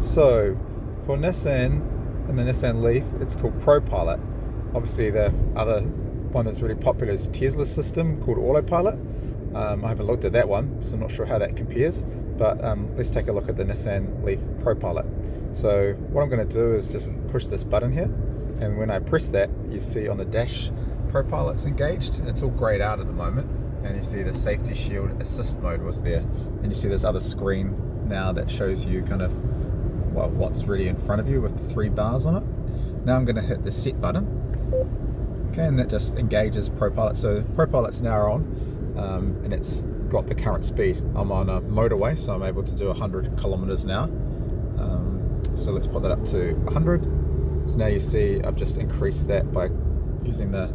So for Nissan and the Nissan Leaf, it's called ProPilot. Obviously the other one that's really popular is Tesla's system called Autopilot. I haven't looked at that one, so I'm not sure how that compares, but let's take a look at the Nissan Leaf ProPilot. So what I'm going to do is just push this button here, and when I press that, you see on the dash ProPilot's engaged, and it's all grayed out at the moment, and you see the safety shield assist mode was there, and you see this other screen now that shows you kind of what's really in front of you with 3 bars on it. Now I'm going to hit the set button, okay, and that just engages ProPilot. So ProPilot's now on, and it's got the current speed. I'm on a motorway, so I'm able to do 100 kilometers now. So let's put that up to 100. So now you see I've just increased that by using the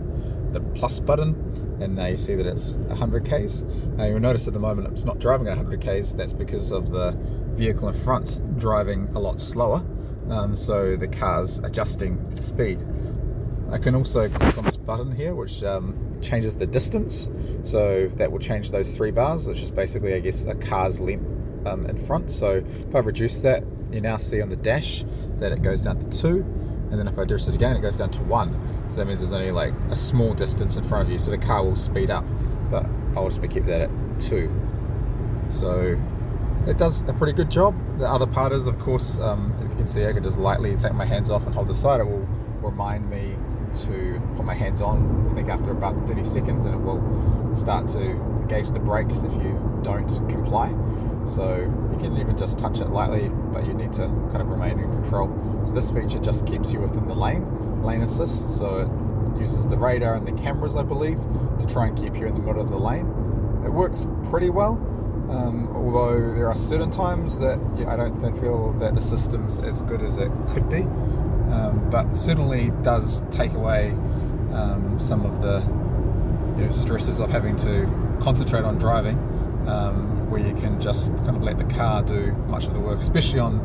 plus button, and now you see that it's 100 k's. Now you'll notice at the moment it's not driving at 100 k's. That's because of the vehicle in front driving a lot slower, so the car's adjusting the speed. I can also click on this button here, which changes the distance, so that will change those 3 bars, which is basically, I guess, a car's length in front. So if I reduce that, you now see on the dash that it goes down to 2, and then if I reduce it again, it goes down to 1. So that means there's only like a small distance in front of you, so the car will speed up, but I'll just keep that at 2. So it does a pretty good job. The other part is, of course, if you can see, I can just lightly take my hands off and hold the side. It will remind me to put my hands on, I think after about 30 seconds, and it will start to engage the brakes if you don't comply. So you can even just touch it lightly, but you need to kind of remain in control. So this feature just keeps you within the lane assist. So it uses the radar and the cameras, I believe, to try and keep you in the middle of the lane. It works pretty well, although there are certain times that I don't feel that the system's as good as it could be. But certainly does take away some of the stresses of having to concentrate on driving, where you can just kind of let the car do much of the work, especially on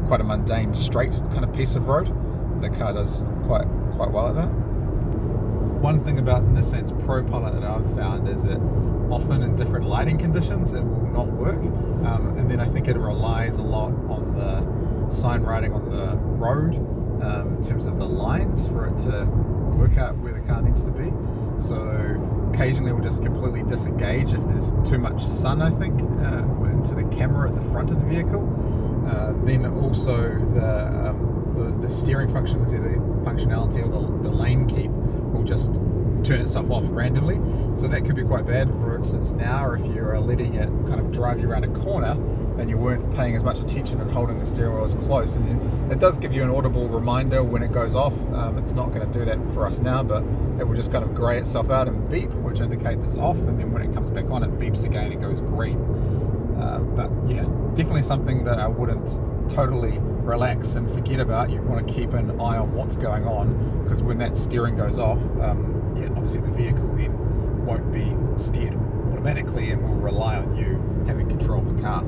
quite a mundane straight kind of piece of road. The car does quite well at that. One thing about Nissan's ProPilot that I've found is that often in different lighting conditions it will not work, and then I think it relies a lot on the sign writing on the road, in terms of the lines, for it to work out where the car needs to be. So occasionally we'll just completely disengage if there's too much sun, I think, into the camera at the front of the vehicle. Then also the steering functionality or the lane keep will just turn itself off randomly. So that could be quite bad, for instance now, or if you're letting it kind of drive you around a corner and you weren't paying as much attention and holding the steering wheel as close, and it does give you an audible reminder when it goes off. It's not going to do that for us now, but it will just kind of grey itself out and beep, which indicates it's off, and then when it comes back on, it beeps again and goes green. But yeah, definitely something that I wouldn't totally relax and forget about. You want to keep an eye on what's going on, because when that steering goes off, obviously the vehicle then won't be steered automatically and will rely on you having control of the car.